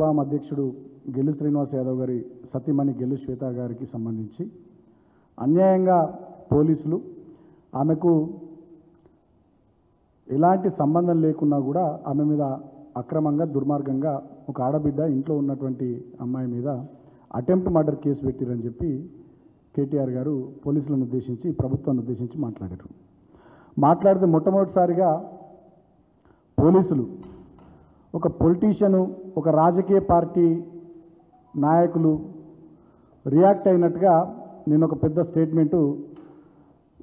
Form అధ్యక్షుడు గెల్లు శ్రీనివాస్ యాదవ్ గారి సతీమణి గెల్లు శ్వేత గారికి సంబంధించి అన్యాయంగా పోలీసులు ఆమెకు ఎలాంటి సంబంధం లేకున్నా కూడా ఆమె మీద అక్రమంగా దుర్మార్గంగా ఒక ఆడబిడ్డ ఇంట్లో ఉన్నటువంటి అమ్మాయి మీద అటెంప్ట్ మర్డర్ కేసు పెట్టిరని చెప్పి కేటీఆర్ గారు పోలీసులను ఉద్దేశించి ప్రభుత్వాన్ని ఉద్దేశించి మాట్లాడారు. మాట్లాడితే మొట్టమొదటిసారిగా పోలీసులు ఒక పొలిటీషియను ఒక రాజకీయ పార్టీ నాయకులు రియాక్ట్ అయినట్టుగా నేను ఒక పెద్ద స్టేట్మెంటు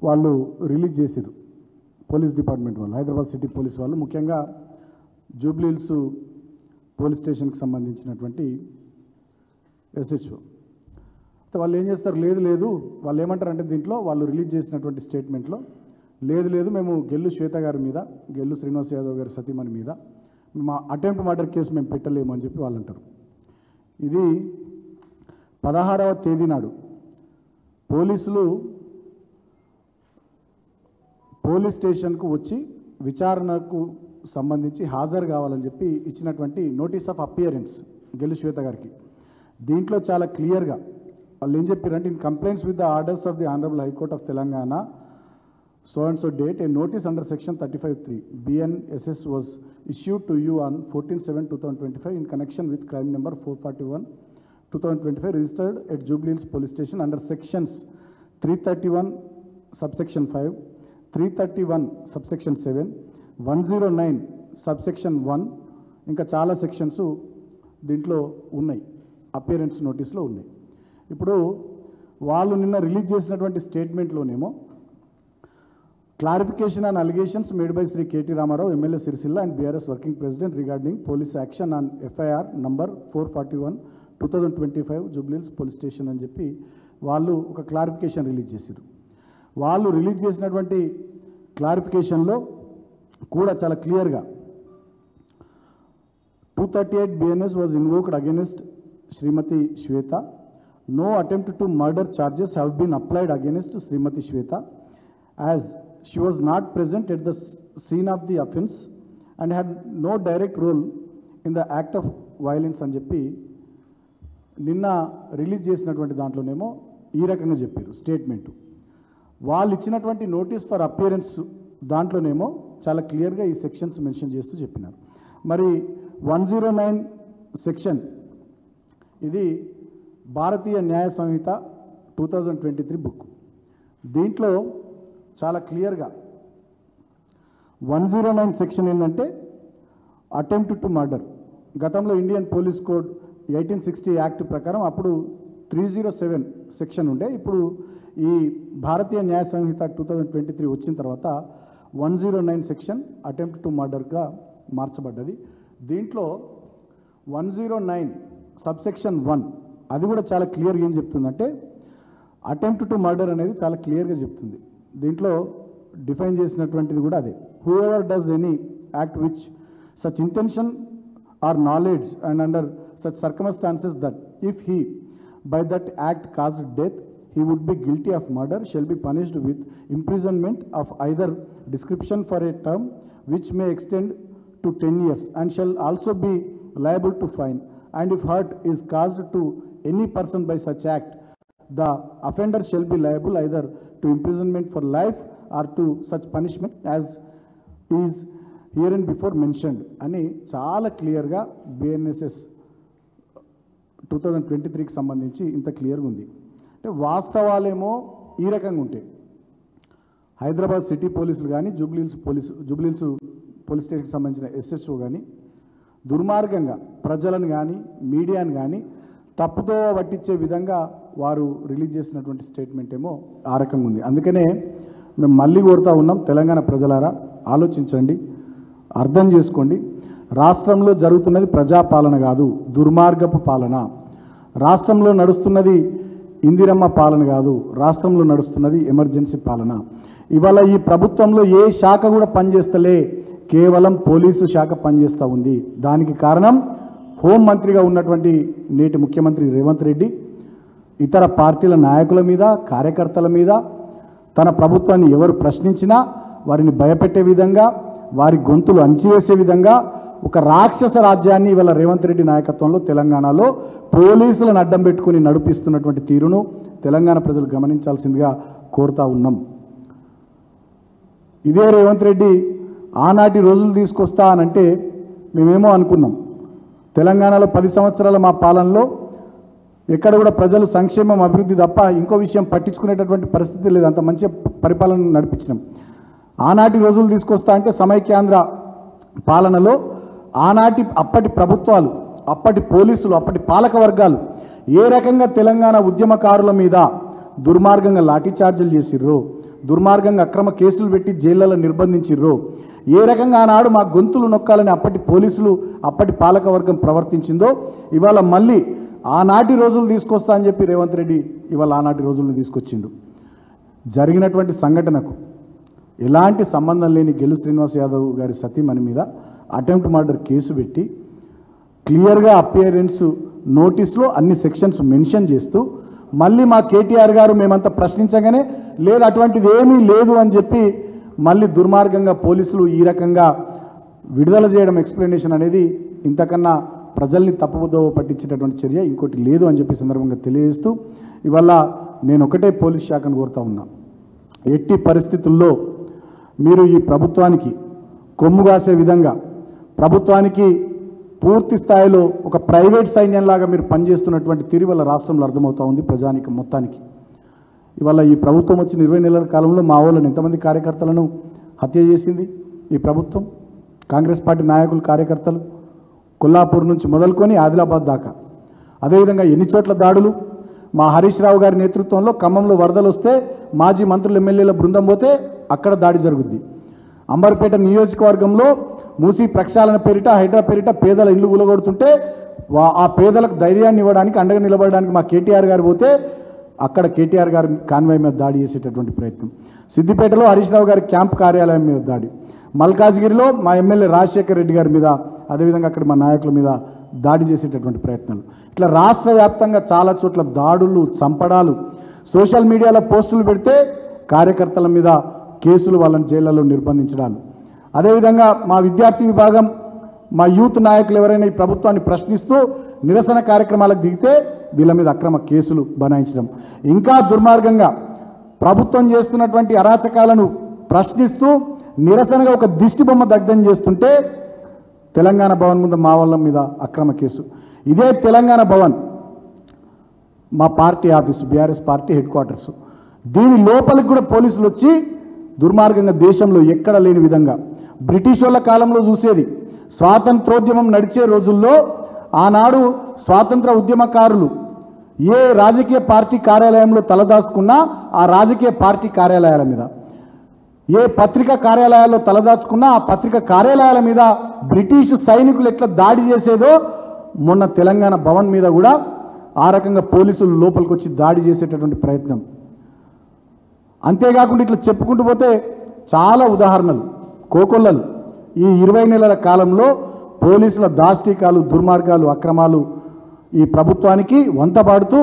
వాళ్ళు రిలీజ్ చేశారు. పోలీస్ డిపార్ట్మెంట్ వాళ్ళు, హైదరాబాద్ సిటీ పోలీస్ వాళ్ళు, ముఖ్యంగా జూబ్లీహిల్స్ పోలీస్ స్టేషన్కి సంబంధించినటువంటి ఎస్హెచ్ఓ. వాళ్ళు ఏం చేస్తారు, లేదు వాళ్ళు ఏమంటారంటే దీంట్లో వాళ్ళు రిలీజ్ చేసినటువంటి స్టేట్మెంట్లో లేదు మేము గెల్లు శ్వేత గారి మీద, గెల్లు శ్రీనివాస్ యాదవ్ గారి సతీమణి మీద మా అటెంప్ట్ మర్డర్ కేసు మేము పెట్టలేము అని చెప్పి వాళ్ళు అంటారు. ఇది 16వ తేదీ నాడు పోలీసులు పోలీస్ స్టేషన్కు వచ్చి విచారణకు సంబంధించి హాజరు కావాలని చెప్పి ఇచ్చినటువంటి నోటీస్ ఆఫ్ అపియరెన్స్ గెల్లు శ్వేత గారికి. దీంట్లో చాలా క్లియర్గా వాళ్ళు ఏం చెప్పారంటే, in complaints with the orders of the honourable high court of Telangana so and so date, a notice under section 35(3) BNSS was issued to you on 14/7/2025 in connection with crime number 441/2025 registered at Jubilee Police Station under sections 331 subsection 5, 331 subsection 7, 109 subsection 1 ఇంకా చాలా sections దీంట్లో ఉన్నాయి, appearance నోటీస్లో ఉన్నాయి. ఇప్పుడు వాళ్ళు నిన్న release చేసినటువంటి స్టేట్మెంట్లోనేమో clarification on allegations made by Sri K.T. Ramarao, MLA Sirisilla and BRS Working President regarding police action on FIR number 441/2025 Jubilee Police Station అని చెప్పి వాళ్ళు ఒక క్లారిఫికేషన్ రిలీజ్ చేశారు. వాళ్ళు రిలీజ్ చేసినటువంటి క్లారిఫికేషన్లో కూడా చాలా క్లియర్గా 238 BNS was invoked against Srimati Shweta. No attempt to murder charges have been applied against Srimati Shweta as she was not present at the scene of the offense and had no direct role in the act of violence అని చెప్పి నిన్న release చేసినటువంటి దాంట్లోనేమో ఈ రకంగా చెప్పారు statement. వాళ్ళు ఇచ్చినటువంటి notice for appearance దాంట్లోనేమో చాలా క్లియర్గా ఈ సెక్షన్స్ మెన్షన్ చేస్తూ చెప్పినారు. మరి 109 సెక్షన్ ఇది భారతీయ న్యాయ సంహిత 2023 బుక్. దీంట్లో చాలా క్లియర్గా 109 సెక్షన్ ఏంటంటే అటెంప్ట్ టు మర్డర్. గతంలో ఇండియన్ పోలీస్ కోడ్ 1860 యాక్ట్ ప్రకారం అప్పుడు 307 సెక్షన్ ఉండే. ఇప్పుడు ఈ భారతీయ న్యాయ సంహిత 2023 వచ్చిన తర్వాత 109 సెక్షన్ అటెంప్ట్ టు మర్డర్గా మార్చబడ్డది. దీంట్లో 109 సబ్సెక్షన్ 1 అది కూడా చాలా క్లియర్గా ఏం చెప్తుందంటే, అటెంప్ట్ టు మర్డర్ అనేది చాలా క్లియర్గా చెప్తుంది. దీంట్లో డిఫైన్ చేసినటువంటిది కూడా అదే. Whoever does any act which such intention or knowledge and under such circumstances that if he buy that act caused death he would be guilty of murder shall be punished with imprisonment of either description for a term which may extend to 10 years and shall also be liable to fine, and if hurt is caused to any person by such act, the offender shall be liable either to imprisonment for life or to such punishment as is herein before mentioned అని చాలా క్లియర్గా BNSS 2023కి సంబంధించి ఇంత క్లియర్గా ఉంది. అంటే వాస్తవాలేమో ఈ రకంగా ఉంటాయి. హైదరాబాద్ సిటీ పోలీసులు కానీ జూబ్లీహిల్స్ పోలీస్ స్టేషన్కి సంబంధించిన SHO కానీ దుర్మార్గంగా ప్రజలను కానీ మీడియాను కానీ తప్పుతో పట్టించే విధంగా వారు రిలీజ్ చేసినటువంటి స్టేట్మెంట్ ఏమో ఆ రకంగా ఉంది. అందుకనే మేము మళ్ళీ కోరుతూ ఉన్నాం, తెలంగాణ ప్రజలారా ఆలోచించండి, అర్థం చేసుకోండి. రాష్ట్రంలో జరుగుతున్నది ప్రజాపాలన కాదు, దుర్మార్గపు పాలన. రాష్ట్రంలో నడుస్తున్నది ఇందిరమ్మ పాలన కాదు, రాష్ట్రంలో నడుస్తున్నది ఎమర్జెన్సీ పాలన. ఇవాళ ఈ ప్రభుత్వంలో ఏ శాఖ కూడా పనిచేస్తలే, కేవలం పోలీసు శాఖ పనిచేస్తూ ఉంది. దానికి కారణం హోంమంత్రిగా ఉన్నటువంటి నేటి ముఖ్యమంత్రి రేవంత్ రెడ్డి ఇతర పార్టీల నాయకుల మీద, కార్యకర్తల మీద తన ప్రభుత్వాన్ని ఎవరు ప్రశ్నించినా వారిని భయపెట్టే విధంగా, వారి గొంతులు అణిచివేసే విధంగా, ఒక రాక్షస రాజ్యాన్ని ఇవాళ రేవంత్ రెడ్డి నాయకత్వంలో తెలంగాణలో పోలీసులను అడ్డం పెట్టుకుని నడిపిస్తున్నటువంటి తీరును తెలంగాణ ప్రజలు గమనించాల్సిందిగా కోరుతా ఉన్నాం. ఇదే రేవంత్ రెడ్డి ఆనాటి రోజులు తీసుకొస్తా అనంటే మేమేమో అనుకున్నాం. తెలంగాణలో 10 సంవత్సరాల మా పాలనలో ఎక్కడ కూడా ప్రజలు సంక్షేమం అభివృద్ధి తప్ప ఇంకో విషయం పట్టించుకునేటటువంటి పరిస్థితి లేదు. అంత మంచి పరిపాలన నడిపించినాం. ఆనాటి రోజులు తీసుకొస్తా అంటే సమైక్యాంధ్ర పాలనలో అప్పటి ప్రభుత్వాలు, అప్పటి పోలీసులు, అప్పటి పాలక వర్గాలు ఏ రకంగా తెలంగాణ ఉద్యమకారుల మీద దుర్మార్గంగా లాఠీచార్జీలు చేసిర్రో, దుర్మార్గంగా అక్రమ కేసులు పెట్టి జైళ్లలో నిర్బంధించిర్రో, ఏ రకంగా ఆనాడు మా గొంతులు నొక్కాలని అప్పటి పోలీసులు, అప్పటి పాలక వర్గం ప్రవర్తించిందో ఇవాళ మళ్ళీ ఆనాటి రోజులు తీసుకొస్తా అని చెప్పి రేవంత్ రెడ్డి ఇవాళ ఆనాటి రోజులను తీసుకొచ్చిండు. జరిగినటువంటి సంఘటనకు ఎలాంటి సంబంధం లేని గెలు శ్రీనివాస్ యాదవ్ గారి సతీమణి మీద అటెంప్ట్ మర్డర్ కేసు పెట్టి క్లియర్గా అపియరెన్స్ నోటీస్లో అన్ని సెక్షన్స్ మెన్షన్ చేస్తూ మళ్ళీ మా కేటీఆర్ గారు మేమంతా ప్రశ్నించగానే లేదు అటువంటిది ఏమీ లేదు అని చెప్పి మళ్ళీ దుర్మార్గంగా పోలీసులు ఈ రకంగా విడుదల చేయడం ఎక్స్ప్లెనేషన్ అనేది ఇంతకన్నా ప్రజల్ని తప్పుదోవ పట్టించేటటువంటి చర్య ఇంకోటి లేదు అని చెప్పి సందర్భంగా తెలియజేస్తూ ఇవాళ నేను ఒకటే పోలీస్ శాఖను కోరుతా ఉన్నా, ఎట్టి పరిస్థితుల్లో మీరు ఈ ప్రభుత్వానికి కొమ్ము కాసే విధంగా, ప్రభుత్వానికి పూర్తి స్థాయిలో ఒక ప్రైవేట్ సైన్యంలాగా మీరు పనిచేస్తున్నటువంటి తీరు వల్ల రాష్ట్రంలో అర్థమవుతూ ఉంది ప్రజానికి మొత్తానికి. ఇవాళ ఈ ప్రభుత్వం వచ్చిన 20 నెలల కాలంలో మా వాళ్ళని ఎంతమంది కార్యకర్తలను హత్య చేసింది ఈ ప్రభుత్వం, కాంగ్రెస్ పార్టీ నాయకులు, కార్యకర్తలు, కొల్లాపూర్ నుంచి మొదలుకొని ఆదిలాబాద్ దాకా. అదేవిధంగా ఎన్ని చోట్ల దాడులు, మా హరీష్ రావు గారి నేతృత్వంలో ఖమ్మంలో వరదలు వస్తే మాజీ మంత్రులు, ఎమ్మెల్యేల బృందం పోతే అక్కడ దాడి జరుగుద్ది. అంబర్పేట నియోజకవర్గంలో మూసీ ప్రక్షాళన పేరిట, హైడ్రా పేరిట పేదల ఇల్లు కూలగొడుతుంటే ఆ పేదలకు ధైర్యాన్ని ఇవ్వడానికి, అండగా నిలబడడానికి మా కేటీఆర్ గారు పోతే అక్కడ కేటీఆర్ గారి కాన్వాయ్ మీద దాడి చేసేటటువంటి ప్రయత్నం. సిద్దిపేటలో హరీష్ రావు గారి క్యాంప్ కార్యాలయం మీద దాడి, మల్కాజ్గిరిలో మా ఎమ్మెల్యే రాజశేఖర్ రెడ్డి గారి మీద, అదేవిధంగా అక్కడ మా నాయకుల మీద దాడి చేసేటటువంటి ప్రయత్నాలు. ఇట్లా రాష్ట్ర వ్యాప్తంగా చాలా చోట్ల దాడులు, చంపడాలు, సోషల్ మీడియాలో పోస్టులు పెడితే కార్యకర్తల మీద కేసులు, వాళ్ళని జైళ్లలో నిర్బంధించడాలు. అదేవిధంగా మా విద్యార్థి విభాగం, మా యూత్ నాయకులు ఎవరైనా ఈ ప్రభుత్వాన్ని ప్రశ్నిస్తూ నిరసన కార్యక్రమాలకు దిగితే వీళ్ళ మీద అక్రమ కేసులు బనాయించడం. ఇంకా దుర్మార్గంగా ప్రభుత్వం చేస్తున్నటువంటి అరాచకాలను ప్రశ్నిస్తూ నిరసనగా ఒక దిష్టి బొమ్మ దగ్ధం చేస్తుంటే తెలంగాణ భవన్ ముందు మా వాళ్ళ మీద అక్రమ కేసు. ఇదే తెలంగాణ భవన్ మా party office, BRS party head quarters. దీని లోపలికి కూడా పోలీసులు వచ్చి దుర్మార్గంగా దేశంలో ఎక్కడ లేని విధంగా బ్రిటిష్ వాళ్ళ కాలంలో చూసేది. స్వాతంత్రోద్యమం నడిచే రోజుల్లో ఆనాడు స్వాతంత్ర ఉద్యమకారులు ఏ రాజకీయ పార్టీ కార్యాలయంలో తలదాచుకున్నా ఆ రాజకీయ పార్టీ కార్యాలయాల మీద, ఏ పత్రికా కార్యాలయాల్లో తలదాచుకున్నా ఆ పత్రికా కార్యాలయాల మీద బ్రిటిష్ సైనికులు ఎట్లా దాడి చేసేదో మొన్న తెలంగాణ భవన్ మీద కూడా ఆ రకంగా పోలీసులు లోపలికి వచ్చి దాడి చేసేటటువంటి ప్రయత్నం. అంతేకాకుండా ఇట్లా చెప్పుకుంటూ పోతే చాలా ఉదాహరణలు, కోకొల్లలు. ఈ 20 నెలల కాలంలో పోలీసుల దాష్టికాలు, దుర్మార్గాలు, అక్రమాలు ఈ ప్రభుత్వానికి వంతపాడుతూ,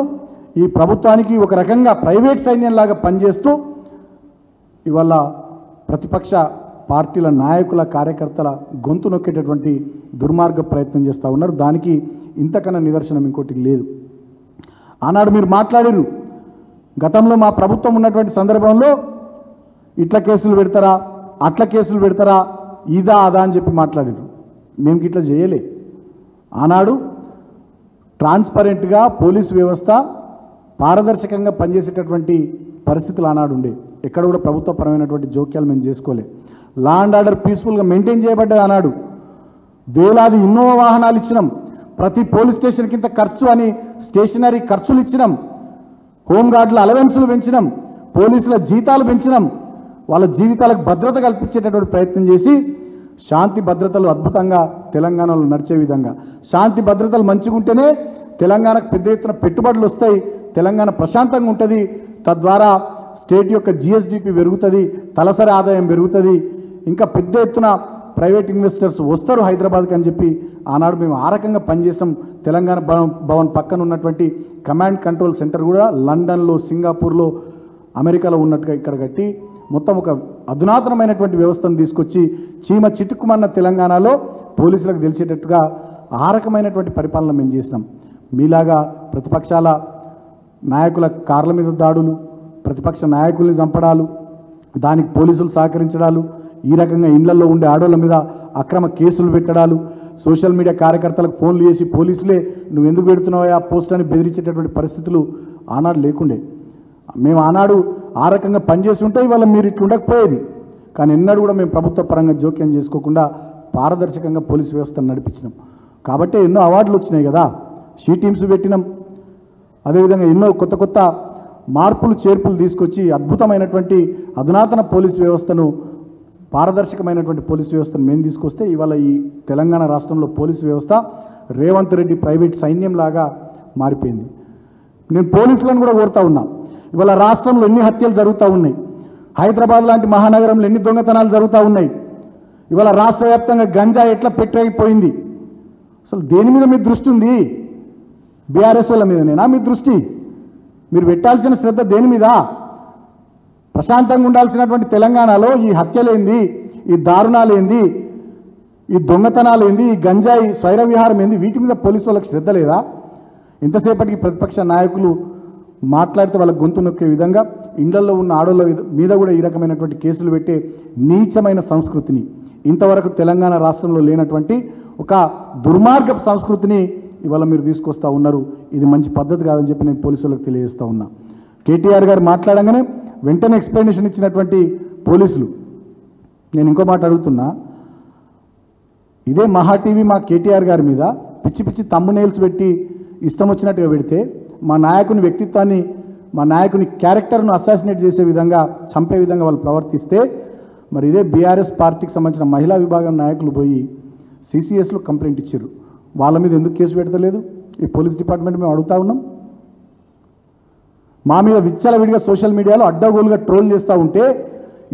ఈ ప్రభుత్వానికి ఒక రకంగా ప్రైవేట్ సైన్యంలాగా పనిచేస్తూ ఇవాళ ప్రతిపక్ష పార్టీల నాయకుల, కార్యకర్తల గొంతు నొక్కేటటువంటి దుర్మార్గ ప్రయత్నం చేస్తూ ఉన్నారు. దానికి ఇంతకన్నా నిదర్శనం ఇంకోటి లేదు. ఆనాడు మీరు మాట్లాడారు, గతంలో మా ప్రభుత్వం ఉన్నటువంటి సందర్భంలో ఇట్లా కేసులు పెడతారా, అట్లా కేసులు పెడతారా, ఇదా అదా అని చెప్పి మాట్లాడారు. మేము ఇట్లా చేయలే. ఆనాడు ట్రాన్స్పరెంట్గా పోలీసు వ్యవస్థ పారదర్శకంగా పనిచేసేటటువంటి పరిస్థితులు ఆనాడు ఉండే. ఎక్కడ కూడా ప్రభుత్వపరమైనటువంటి జోక్యాలు మేము చేసుకోలే. లా అండ్ ఆర్డర్ పీస్ఫుల్గా మెయింటైన్ చేయబడ్డది. ఆనాడు వేలాది ఇన్నోవా వాహనాలు ఇచ్చినాం, ప్రతి పోలీస్ స్టేషన్కి ఇంత ఖర్చు అని స్టేషనరీ ఖర్చులు ఇచ్చినాం, హోంగార్డుల అలవెన్సులు పెంచినాం, పోలీసుల జీతాలు పెంచినాం, వాళ్ళ జీవితాలకు భద్రత కల్పించేటటువంటి ప్రయత్నం చేసి శాంతి భద్రతలు అద్భుతంగా తెలంగాణలో నడిచే విధంగా, శాంతి భద్రతలు మంచిగా ఉంటేనే తెలంగాణకు పెద్ద ఎత్తున పెట్టుబడులు వస్తాయి, తెలంగాణ ప్రశాంతంగా ఉంటుంది, తద్వారా స్టేట్ యొక్క జిఎస్డిపి పెరుగుతుంది, తలసరి ఆదాయం పెరుగుతుంది, ఇంకా పెద్ద ఎత్తున ప్రైవేట్ ఇన్వెస్టర్స్ వస్తారు హైదరాబాద్కి అని చెప్పి ఆనాడు మేము ఆ రకంగా పనిచేసాం. తెలంగాణ భవన్ పక్కన ఉన్నటువంటి కమాండ్ కంట్రోల్ సెంటర్ కూడా లండన్లో, సింగపూర్లో, అమెరికాలో ఉన్నట్టుగా ఇక్కడ కట్టి మొత్తం ఒక అధునాతనమైనటువంటి వ్యవస్థను తీసుకొచ్చి చీమ చిటుక్కుమన్న తెలంగాణలో పోలీసులకు తెలిసేటట్టుగా ఆ రకమైనటువంటి పరిపాలన మేము చేసినాం. మీలాగా ప్రతిపక్షాల నాయకుల కార్ల మీద దాడులు, ప్రతిపక్ష నాయకుల్ని చంపడాలు, దానికి పోలీసులు సహకరించడాలు, ఈ రకంగా ఇళ్లలో ఉండే ఆడోళ్ళ మీద అక్రమ కేసులు పెట్టడాలు, సోషల్ మీడియా కార్యకర్తలకు ఫోన్లు చేసి పోలీసులే నువ్వు ఎందుకు పెడుతున్నావా పోస్ట్ అని బెదిరించేటటువంటి పరిస్థితులు ఆనాడు లేకుండే. మేము ఆనాడు ఆ రకంగా పనిచేసి ఉంటే ఇవాళ మీరు ఇట్లా ఉండకపోయేది. కానీ ఎన్నడూ కూడా మేము ప్రభుత్వ పరంగా జోక్యం చేసుకోకుండా పారదర్శకంగా పోలీసు వ్యవస్థను నడిపించినాం. కాబట్టి ఎన్నో అవార్డులు వచ్చినాయి కదా, షీ టీమ్స్ పెట్టినాం. అదేవిధంగా ఎన్నో కొత్త కొత్త మార్పులు చేర్పులు తీసుకొచ్చి అద్భుతమైనటువంటి అధునాతన పోలీసు వ్యవస్థను, పారదర్శకమైనటువంటి పోలీసు వ్యవస్థను మేము తీసుకొస్తే ఇవాళ ఈ తెలంగాణ రాష్ట్రంలో పోలీసు వ్యవస్థ రేవంత్ రెడ్డి ప్రైవేట్ సైన్యంలాగా మారిపోయింది. నేను పోలీసులను కూడా కోరుతా ఉన్నా, ఇవాళ రాష్ట్రంలో ఎన్ని హత్యలు జరుగుతూ ఉన్నాయి, హైదరాబాద్ లాంటి మహానగరంలో ఎన్ని దొంగతనాలు జరుగుతూ ఉన్నాయి, ఇవాళ రాష్ట్ర వ్యాప్తంగా గంజా ఎట్లా పెట్టిపోయింది. అసలు దేని మీద మీ దృష్టి ఉంది? బీఆర్ఎస్ వాళ్ళ మీదనేనా మీ దృష్టి? మీరు పెట్టాల్సిన శ్రద్ధ దేని మీద? ప్రశాంతంగా ఉండాల్సినటువంటి తెలంగాణలో ఈ హత్యలేంది, ఈ దారుణాలేంది, ఈ దొంగతనాలేంది, ఈ గంజాయి స్వైర విహారం ఏంది, వీటి మీద పోలీసు వాళ్ళకి శ్రద్ధ లేదా? ఇంతసేపటికి ప్రతిపక్ష నాయకులు మాట్లాడితే వాళ్ళ గొంతు నొక్కే విధంగా ఇండ్లలో ఉన్న ఆడోళ్ళ మీద కూడా ఈ రకమైనటువంటి కేసులు పెట్టే నీచమైన సంస్కృతిని, ఇంతవరకు తెలంగాణ రాష్ట్రంలో లేనటువంటి ఒక దుర్మార్గపు సంస్కృతిని ఇవాళ మీరు తీసుకొస్తూ ఉన్నారు. ఇది మంచి పద్ధతి కాదని చెప్పి నేను పోలీసులకు తెలియజేస్తూ ఉన్నా. కేటీఆర్ గారు మాట్లాడంగానే వెంటనే ఎక్స్ప్లెనేషన్ ఇచ్చినటువంటి పోలీసులు, నేను ఇంకో మాట అడుగుతున్నా, ఇదే మహా టీవీ మా కేటీఆర్ గారి మీద పిచ్చి పిచ్చి తమ్మునేల్స్ పెట్టి ఇష్టం వచ్చినట్టుగా పెడితే, మా నాయకుని వ్యక్తిత్వాన్ని, మా నాయకుని క్యారెక్టర్ను అసాసినేట్ చేసే విధంగా, చంపే విధంగా వాళ్ళు ప్రవర్తిస్తే, మరి ఇదే బీఆర్ఎస్ పార్టీకి సంబంధించిన మహిళా విభాగం నాయకులు పోయి సిసిఎస్లో కంప్లైంట్ ఇచ్చారు. వాళ్ళ మీద ఎందుకు కేసు పెడతలేదు ఈ పోలీస్ డిపార్ట్మెంట్? మేము అడుగుతా ఉన్నాం. మా మీద విచ్చలవిడిగా సోషల్ మీడియాలో అడ్డగోలుగా ట్రోల్ చేస్తూ ఉంటే,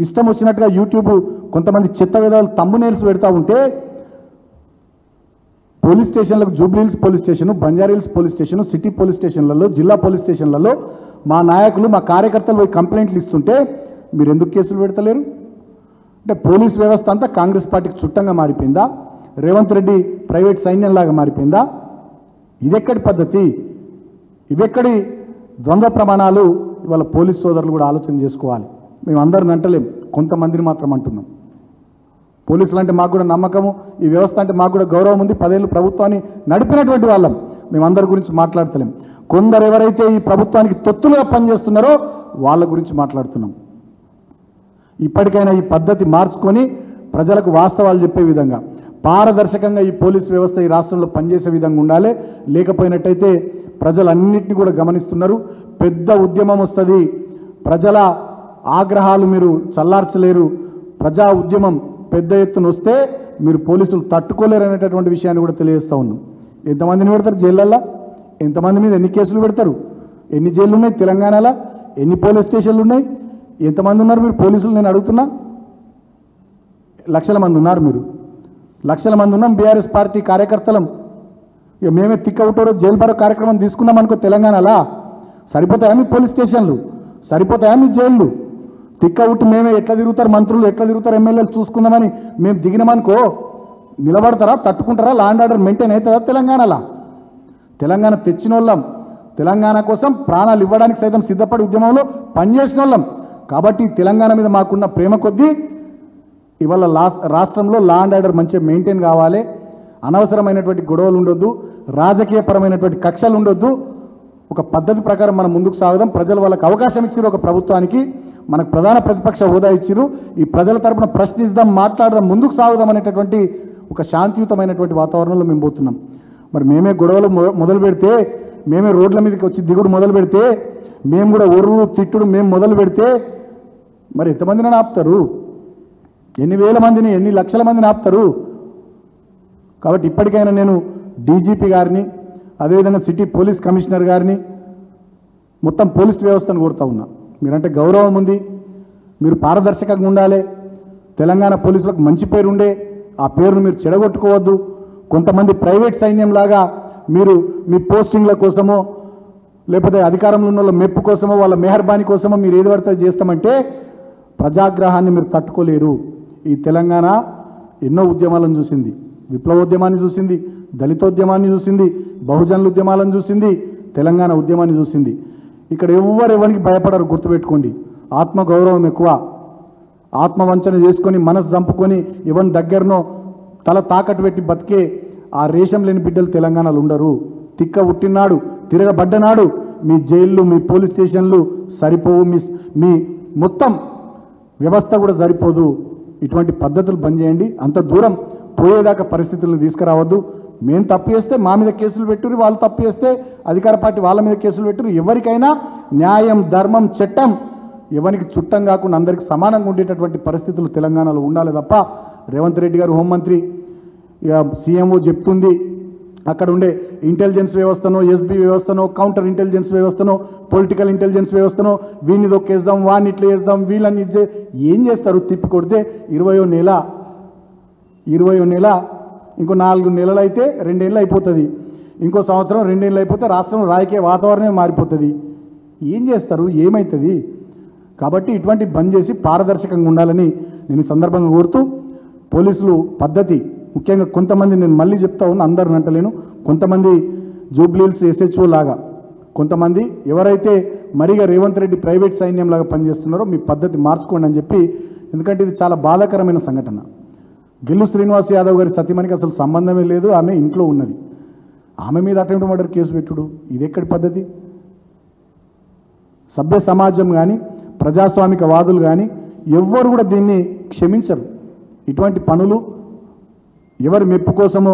ఇష్టం వచ్చినట్టుగా యూట్యూబ్ కొంతమంది చెత్త విధాలు తమ్మునేల్స్ పెడతా ఉంటే, పోలీస్ స్టేషన్లకు Jubilee Hills police station, Banjara Hills police station, city police స్టేషన్లలో, జిల్లా పోలీస్ స్టేషన్లలో మా నాయకులు, మా కార్యకర్తలు పోయి కంప్లైంట్లు ఇస్తుంటే మీరు ఎందుకు కేసులు పెడతలేరు? అంటే పోలీస్ వ్యవస్థ అంతా కాంగ్రెస్ పార్టీకి చుట్టంగా మారిపోయిందా? రేవంత్ రెడ్డి ప్రైవేట్ సైన్యంలాగా మారిపోయిందా? ఇదెక్కడి పద్ధతి? ఇవెక్కడి ద్వంద్వ ప్రమాణాలు? ఇవాళ పోలీస్ సోదరులు కూడా ఆలోచన చేసుకోవాలి. మేము అందరిని అంటలేం, కొంతమందిని మాత్రం అంటున్నాం. పోలీసులు అంటే మాకు కూడా నమ్మకము, ఈ వ్యవస్థ అంటే మాకు కూడా గౌరవం ఉంది. 10 ఏళ్ళు ప్రభుత్వాన్ని నడిపినటువంటి వాళ్ళం. మేమందరి గురించి మాట్లాడతలేం. కొందరు ఎవరైతే ఈ ప్రభుత్వానికి తొత్తులుగా పనిచేస్తున్నారో వాళ్ళ గురించి మాట్లాడుతున్నాం. ఇప్పటికైనా ఈ పద్ధతి మార్చుకొని ప్రజలకు వాస్తవాలు చెప్పే విధంగా, పారదర్శకంగా ఈ పోలీస్ వ్యవస్థ ఈ రాష్ట్రంలో పనిచేసే విధంగా ఉండాలి. లేకపోయినట్టయితే ప్రజలన్నింటినీ కూడా గమనిస్తున్నారు, పెద్ద ఉద్యమం వస్తుంది. ప్రజల ఆగ్రహాలు మీరు చల్లార్చలేరు. ప్రజా ఉద్యమం పెద్ద ఎత్తున వస్తే మీరు పోలీసులు తట్టుకోలేరు అనేటటువంటి విషయాన్ని కూడా తెలియజేస్తూ ఉన్నాం. ఎంతమందిని పెడతారు జైళ్ళల్లో? ఎంతమంది మీద ఎన్ని కేసులు పెడతారు? ఎన్ని జైళ్ళు ఉన్నాయి తెలంగాణలో? ఎన్ని పోలీస్ స్టేషన్లు ఉన్నాయి? ఎంతమంది ఉన్నారు మీరు పోలీసులు? నేను అడుగుతున్నా. లక్షల మంది ఉన్నారు. మీరు లక్షల మంది ఉన్నాం బీఆర్ఎస్ పార్టీ కార్యకర్తలం. ఇక మేమే తిక్కవుటోరో జైలు బరో కార్యక్రమం తీసుకున్నాం అనుకో తెలంగాణలో, సరిపోతాయా మీ పోలీస్ స్టేషన్లు? సరిపోతాయా మీ జైళ్ళు? తిక్కవుట్టు మేమే ఎట్లా తిరుగుతారు మంత్రులు, ఎట్లా తిరుగుతారు ఎమ్మెల్యేలు చూసుకుందామని మేము దిగినామనుకో నిలబడతారా? తట్టుకుంటారా? లా అండ్ ఆర్డర్ మెయింటైన్ అవుతుందా తెలంగాణలో? తెలంగాణ తెచ్చిన వాళ్ళం, తెలంగాణ కోసం ప్రాణాలు ఇవ్వడానికి సైతం సిద్ధపడి ఉద్యమంలో పనిచేసిన వాళ్ళం. కాబట్టి తెలంగాణ మీద మాకున్న ప్రేమ కొద్దీ ఇవాళ రాష్ట్రంలో లా అండ్ ఆర్డర్ మంచిగా మెయింటైన్ కావాలి. అనవసరమైనటువంటి గొడవలు ఉండొద్దు, రాజకీయపరమైనటువంటి కక్షలు ఉండొద్దు. ఒక పద్ధతి ప్రకారం మనం ముందుకు సాగుదాం. ప్రజలు వాళ్ళకి అవకాశం ఇచ్చారు, ఒక ప్రభుత్వానికి మనకు ప్రధాన ప్రతిపక్ష హోదా ఇచ్చారు. ఈ ప్రజల తరపున ప్రశ్నిద్దాం, మాట్లాడదాం, ముందుకు సాగుదాం అనేటటువంటి ఒక శాంతియుతమైనటువంటి వాతావరణంలో మేము పోతున్నాం. మరి మేమే గొడవలు మొదలు పెడితే, మేమే రోడ్ల మీదకి వచ్చి దిగుడు మొదలు పెడితే, మేము కూడా ఒర్రు తిట్టుడు మేము మొదలు పెడితే మరి ఎంతమందిని ఆపుతారు? ఎన్ని వేల మందిని, ఎన్ని లక్షల మందిని ఆపుతారు? కాబట్టి ఇప్పటికైనా నేను డీజీపీ గారిని, అదేవిధంగా సిటీ పోలీస్ కమిషనర్ గారిని, మొత్తం పోలీస్ వ్యవస్థను కోరుతా ఉన్నా. మీరంటే గౌరవం ఉంది, మీరు పారదర్శకంగా ఉండాలి. తెలంగాణ పోలీసులకు మంచి పేరు ఉండే, ఆ పేరును మీరు చెడగొట్టుకోవద్దు. కొంతమంది ప్రైవేట్ సైన్యంలాగా మీరు మీ పోస్టింగ్ల కోసమో, లేకపోతే అధికారంలో ఉన్న వాళ్ళ మెప్పు కోసమో, వాళ్ళ మెహర్బానీ కోసమో మీరు ఏది పడితే చేస్తామంటే ప్రజాగ్రహాన్ని మీరు తట్టుకోలేరు. ఈ తెలంగాణ ఎన్నో ఉద్యమాలను చూసింది, విప్లవోద్యమాన్ని చూసింది, దళితోద్యమాన్ని చూసింది, బహుజనుల ఉద్యమాలను చూసింది, తెలంగాణ ఉద్యమాన్ని చూసింది. ఇక్కడ ఎవరికి భయపడరు, గుర్తుపెట్టుకోండి. ఆత్మగౌరవం ఎక్కువ. ఆత్మవంచన చేసుకొని మనసు చంపుకొని ఎవరి దగ్గరనో తల తాకట్టు పెట్టి బతికే ఆ రేషం లేని బిడ్డలు తెలంగాణలో ఉండరు. తిక్క ఉట్టినాడు, తిరగబడ్డనాడు మీ జైళ్ళు, మీ పోలీస్ స్టేషన్లు సరిపోవు, మీ మొత్తం వ్యవస్థ కూడా సరిపోదు. ఇటువంటి పద్ధతులు బంద్ చేయండి. అంత దూరం పోయేదాకా పరిస్థితులను తీసుకురావద్దు. మేము తప్పు చేస్తే మా మీద కేసులు పెట్టుర్రు, వాళ్ళు తప్పు చేస్తే అధికార పార్టీ వాళ్ళ మీద కేసులు పెట్టుర్రు. ఎవరికైనా న్యాయం, ధర్మం, చట్టం ఎవరికి చుట్టం కాకుండా అందరికీ సమానంగా ఉండేటటువంటి పరిస్థితులు తెలంగాణలో ఉండాలి తప్ప రేవంత్ రెడ్డి గారు హోంమంత్రి, సీఎంఓ చెప్తుంది అక్కడ ఉండే ఇంటెలిజెన్స్ వ్యవస్థనో, ఎస్బీ వ్యవస్థనో, కౌంటర్ ఇంటెలిజెన్స్ వ్యవస్థనో, పొలిటికల్ ఇంటెలిజెన్స్ వ్యవస్థనో వీడిని దొక్కేద్దాం, వాడిని ఇట్లా చేద్దాం, వీళ్ళని ఏం చేస్తారు? తిప్పి కొడితే 20వ నెల ఇంకో 4 నెలలు అయితే 2 ఏళ్ళు అయిపోతుంది. ఇంకో సంవత్సరం 2 ఏళ్ళు అయిపోతే రాష్ట్రం రాజకీయ వాతావరణమే మారిపోతుంది. ఏం చేస్తారు? ఏమవుతుంది? కాబట్టి ఇటువంటి బంద్ చేసి పారదర్శకంగా ఉండాలని నేను ఈ సందర్భంగా కోరుతూ, పోలీసులు పద్ధతి ముఖ్యంగా కొంతమంది, నేను మళ్ళీ చెప్తా ఉన్నా, అందరిని అంటలేను, కొంతమంది జూబ్లీహిల్స్ ఎస్హెచ్ఓ లాగా కొంతమంది ఎవరైతే మరిగా రేవంత్ రెడ్డి ప్రైవేట్ సైన్యం లాగా పనిచేస్తున్నారో మీ పద్ధతి మార్చుకోండి అని చెప్పి. ఎందుకంటే ఇది చాలా బాధాకరమైన సంఘటన. గిల్లు శ్రీనివాస్ యాదవ్ గారి సతీమణికి అసలు సంబంధమే లేదు, ఆమె ఇంట్లో ఉన్నది. ఆమె మీద అటెంప్ట్ మర్డర్ కేసు పెట్టుడు ఇది ఎక్కడి పద్ధతి? సభ్య సమాజం కానీ ప్రజాస్వామిక వాదులు కానీ ఎవ్వరు కూడా దీన్ని క్షమించరు. ఇటువంటి పనులు ఎవరి మెప్పు కోసమో,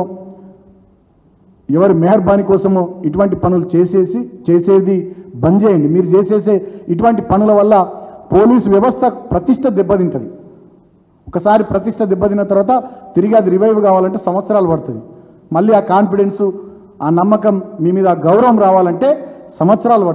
ఎవరి మెహర్బానీ కోసమో ఇటువంటి పనులు చేసేది బంద్ చేయండి. మీరు చేసేసే ఇటువంటి పనుల వల్ల పోలీసు వ్యవస్థ ప్రతిష్ట దెబ్బతింటుంది. ఒకసారి ప్రతిష్ట దెబ్బతిన్న తర్వాత తిరిగి అది రివైవ్ కావాలంటే సంవత్సరాలు పడుతుంది. మళ్ళీ ఆ కాన్ఫిడెన్సు, ఆ నమ్మకం, మీ మీద ఆ గౌరవం రావాలంటే సంవత్సరాలు పడుతుంది.